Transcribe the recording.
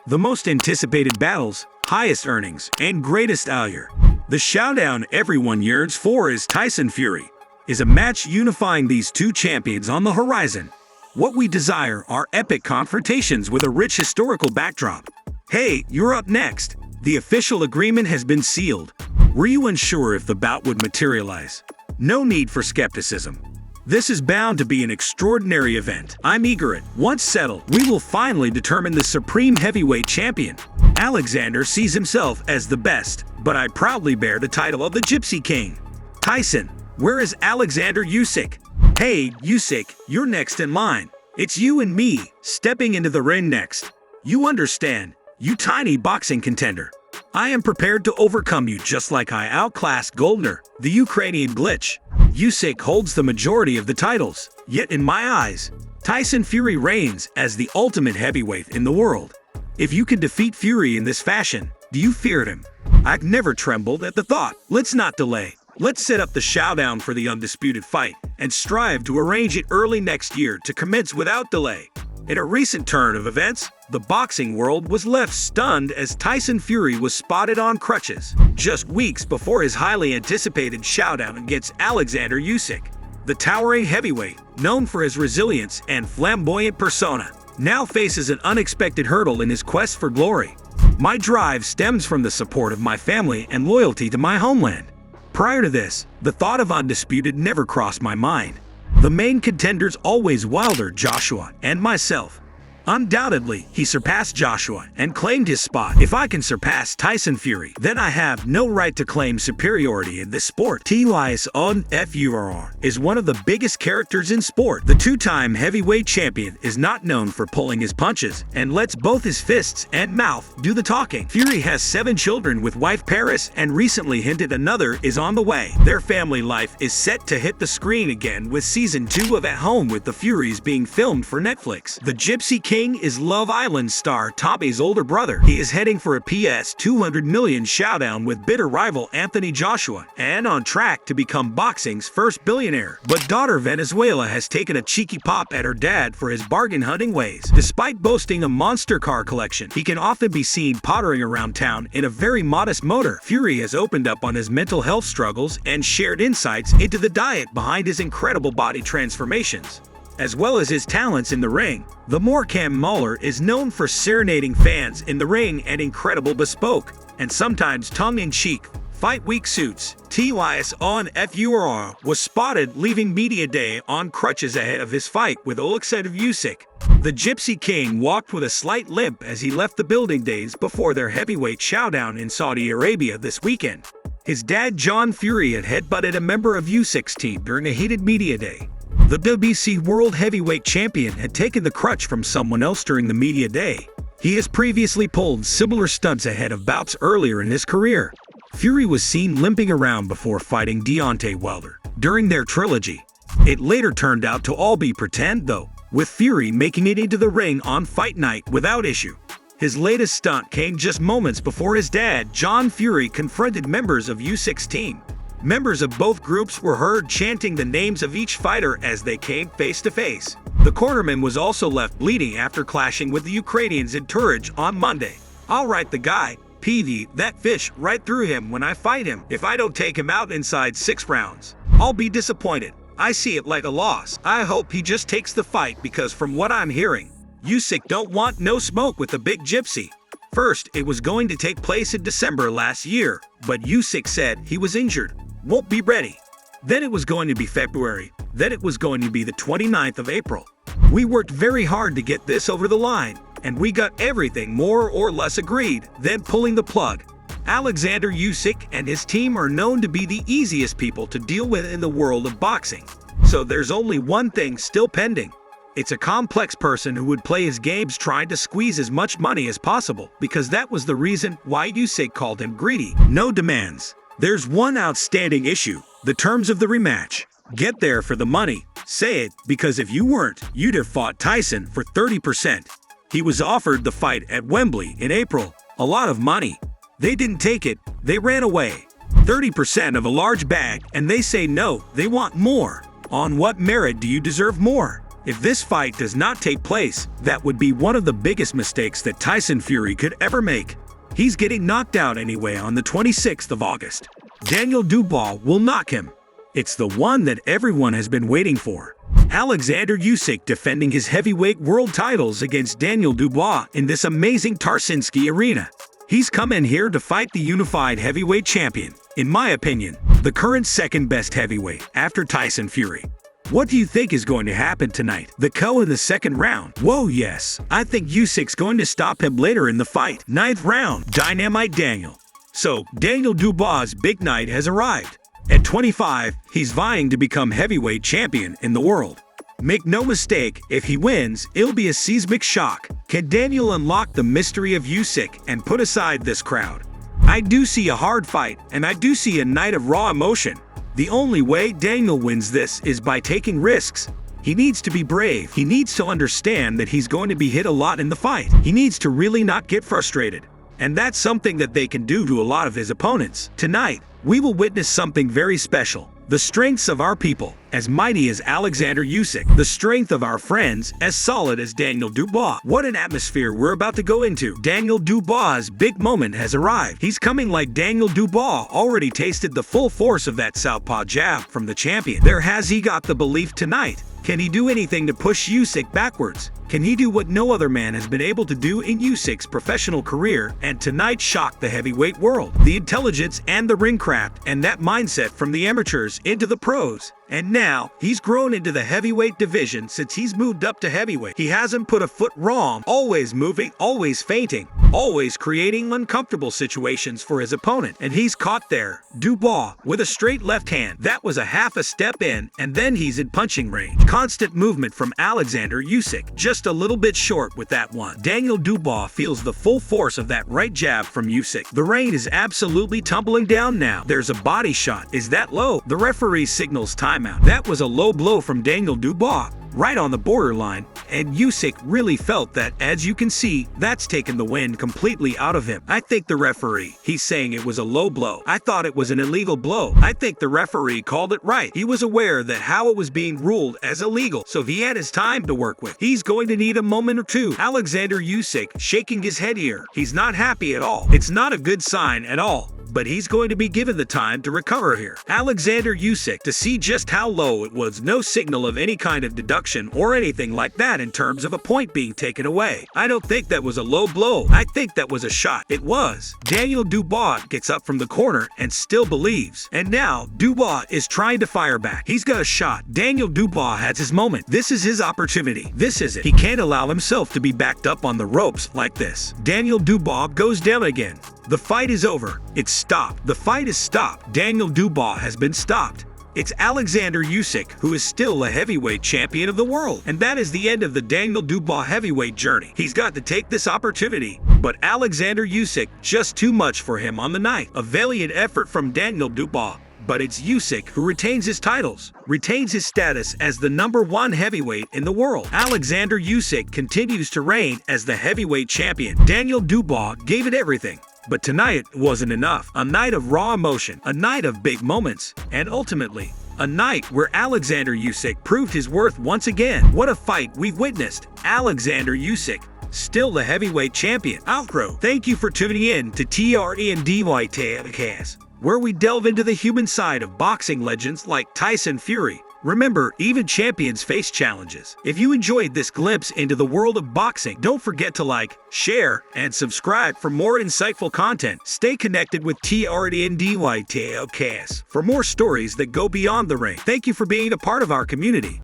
The most anticipated battles, highest earnings, and greatest allure. The showdown everyone yearns for is Tyson Fury, is a match unifying these two champions on the horizon. What we desire are epic confrontations with a rich historical backdrop. Hey, you're up next. The official agreement has been sealed. Were you unsure if the bout would materialize? No need for skepticism. This is bound to be an extraordinary event. I'm eager. Once settled, we will finally determine the supreme heavyweight champion. Oleksandr sees himself as the best, but I proudly bear the title of the Gypsy King. Tyson, where is Oleksandr Usyk? Hey, Usyk, you're next in line. It's you and me, stepping into the ring next. You understand, you tiny boxing contender. I am prepared to overcome you just like I outclassed Goldner, the Ukrainian glitch. Usyk holds the majority of the titles, yet in my eyes, Tyson Fury reigns as the ultimate heavyweight in the world. If you can defeat Fury in this fashion, do you fear him? I've never trembled at the thought. Let's not delay. Let's set up the showdown for the undisputed fight and strive to arrange it early next year to commence without delay. In a recent turn of events, the boxing world was left stunned as Tyson Fury was spotted on crutches, just weeks before his highly anticipated showdown against Oleksandr Usyk. The towering heavyweight, known for his resilience and flamboyant persona, now faces an unexpected hurdle in his quest for glory. My drive stems from the support of my family and loyalty to my homeland. Prior to this, the thought of undisputed never crossed my mind. The main contenders always Wilder, Joshua, and myself. Undoubtedly, he surpassed Joshua and claimed his spot. If I can surpass Tyson Fury, then I have no right to claim superiority in this sport. Tyson Fury is one of the biggest characters in sport. The two-time heavyweight champion is not known for pulling his punches and lets both his fists and mouth do the talking. Fury has 7 children with wife Paris and recently hinted another is on the way. Their family life is set to hit the screen again with season 2 of At Home with the Furies being filmed for Netflix. The Gypsy King is Love Island star Tommy's older brother. He is heading for a PS 200 million showdown with bitter rival Anthony Joshua and on track to become boxing's first billionaire. But daughter Venezuela has taken a cheeky pop at her dad for his bargain hunting ways. Despite boasting a monster car collection, he can often be seen pottering around town in a very modest motor. Fury has opened up on his mental health struggles and shared insights into the diet behind his incredible body transformations, as well as his talents in the ring. The Morecambe Mauler is known for serenading fans in the ring and incredible bespoke, and sometimes tongue-in-cheek, fight week suits. Tyson Fury was spotted leaving media day on crutches ahead of his fight with Oleksandr Usyk. The Gypsy King walked with a slight limp as he left the building days before their heavyweight showdown in Saudi Arabia this weekend. His dad John Fury had headbutted a member of Usyk's team during a heated media day. The WBC World Heavyweight Champion had taken the crutch from someone else during the media day. He has previously pulled similar stunts ahead of bouts earlier in his career. Fury was seen limping around before fighting Deontay Wilder during their trilogy. It later turned out to all be pretend though, with Fury making it into the ring on fight night without issue. His latest stunt came just moments before his dad, John Fury, confronted members of Usyk's team. Members of both groups were heard chanting the names of each fighter as they came face to face. The cornerman was also left bleeding after clashing with the Ukrainians in Turaj on Monday. I'll write the guy, PV, that fish, right through him when I fight him. If I don't take him out inside 6 rounds, I'll be disappointed. I see it like a loss. I hope he just takes the fight because from what I'm hearing, Usyk don't want no smoke with the big gypsy. First, it was going to take place in December last year, but Usyk said he was injured, won't be ready. Then it was going to be February. Then it was going to be the 29th of April. We worked very hard to get this over the line, and we got everything more or less agreed, then pulling the plug. Oleksandr Usyk and his team are known to be the easiest people to deal with in the world of boxing. So there's only one thing still pending. It's a complex person who would play his games trying to squeeze as much money as possible, because that was the reason why Usyk called him greedy. No demands. There's one outstanding issue, the terms of the rematch. Get there for the money, say it, because if you weren't, you'd have fought Tyson for 30%. He was offered the fight at Wembley in April, a lot of money. They didn't take it, they ran away. 30% of a large bag, and they say no, they want more. On what merit do you deserve more? If this fight does not take place, that would be one of the biggest mistakes that Tyson Fury could ever make. He's getting knocked out anyway on the 26th of August. Daniel Dubois will knock him. It's the one that everyone has been waiting for. Oleksandr Usyk defending his heavyweight world titles against Daniel Dubois in this amazing Tarsinski arena. He's come in here to fight the unified heavyweight champion, in my opinion, the current second best heavyweight after Tyson Fury. What do you think is going to happen tonight? The KO in the second round? Whoa, yes. I think Usyk's going to stop him later in the fight. 9th round, Dynamite Daniel. So, Daniel Dubois' big night has arrived. At 25, he's vying to become heavyweight champion in the world. Make no mistake, if he wins, it'll be a seismic shock. Can Daniel unlock the mystery of Usyk and put aside this crowd? I do see a hard fight, and I do see a night of raw emotion. The only way Daniel wins this is by taking risks. He needs to be brave. He needs to understand that he's going to be hit a lot in the fight. He needs to really not get frustrated. And that's something that they can do to a lot of his opponents. Tonight, we will witness something very special. The strengths of our people, as mighty as Oleksandr Usyk. The strength of our friends, as solid as Daniel Dubois. What an atmosphere we're about to go into. Daniel Dubois' big moment has arrived. He's coming like Daniel Dubois already tasted the full force of that southpaw jab from the champion. There has he got the belief tonight. Can he do anything to push Usyk backwards? Can he do what no other man has been able to do in Usyk's professional career and tonight shock the heavyweight world? The intelligence and the ringcraft and that mindset from the amateurs into the pros. And now, he's grown into the heavyweight division since he's moved up to heavyweight. He hasn't put a foot wrong, always moving, always feinting, always creating uncomfortable situations for his opponent. And he's caught there. Dubois, with a straight left hand. That was a half a step in, and then he's in punching range. Constant movement from Oleksandr Usyk, just a little bit short with that one. Daniel Dubois feels the full force of that right jab from Usyk. The rain is absolutely tumbling down now. There's a body shot. Is that low? The referee signals timeout. That was a low blow from Daniel Dubois, right on the borderline, and Usyk really felt that. As you can see, that's taken the wind completely out of him. I think the referee, he's saying it was a low blow. I thought it was an illegal blow. I think the referee called it right. He was aware that how it was being ruled as illegal, so he had his time to work with. He's going to need a moment or two. Oleksandr Usyk shaking his head here. He's not happy at all. It's not a good sign at all. But he's going to be given the time to recover here. Oleksandr Usyk, to see just how low it was, no signal of any kind of deduction or anything like that in terms of a point being taken away. I don't think that was a low blow. I think that was a shot. It was. Daniel Dubois gets up from the corner and still believes. And now, Dubois is trying to fire back. He's got a shot. Daniel Dubois has his moment. This is his opportunity. This is it. He can't allow himself to be backed up on the ropes like this. Daniel Dubois goes down again. The fight is over. It's stopped. The fight is stopped. Daniel Dubois has been stopped. It's Oleksandr Usyk who is still a heavyweight champion of the world. And that is the end of the Daniel Dubois heavyweight journey. He's got to take this opportunity. But Oleksandr Usyk, just too much for him on the night. A valiant effort from Daniel Dubois. But it's Usyk who retains his titles, retains his status as the #1 heavyweight in the world. Oleksandr Usyk continues to reign as the heavyweight champion. Daniel Dubois gave it everything. But tonight wasn't enough. A night of raw emotion, a night of big moments, and ultimately, a night where Oleksandr Usyk proved his worth once again. What a fight we've witnessed. Oleksandr Usyk, still the heavyweight champion. Outro. Thank you for tuning in to TRNDYTCast, where we delve into the human side of boxing legends like Tyson Fury. Remember, even champions face challenges. If you enjoyed this glimpse into the world of boxing, don't forget to like, share, and subscribe for more insightful content. Stay connected with TRNDYTCast for more stories that go beyond the ring. Thank you for being a part of our community.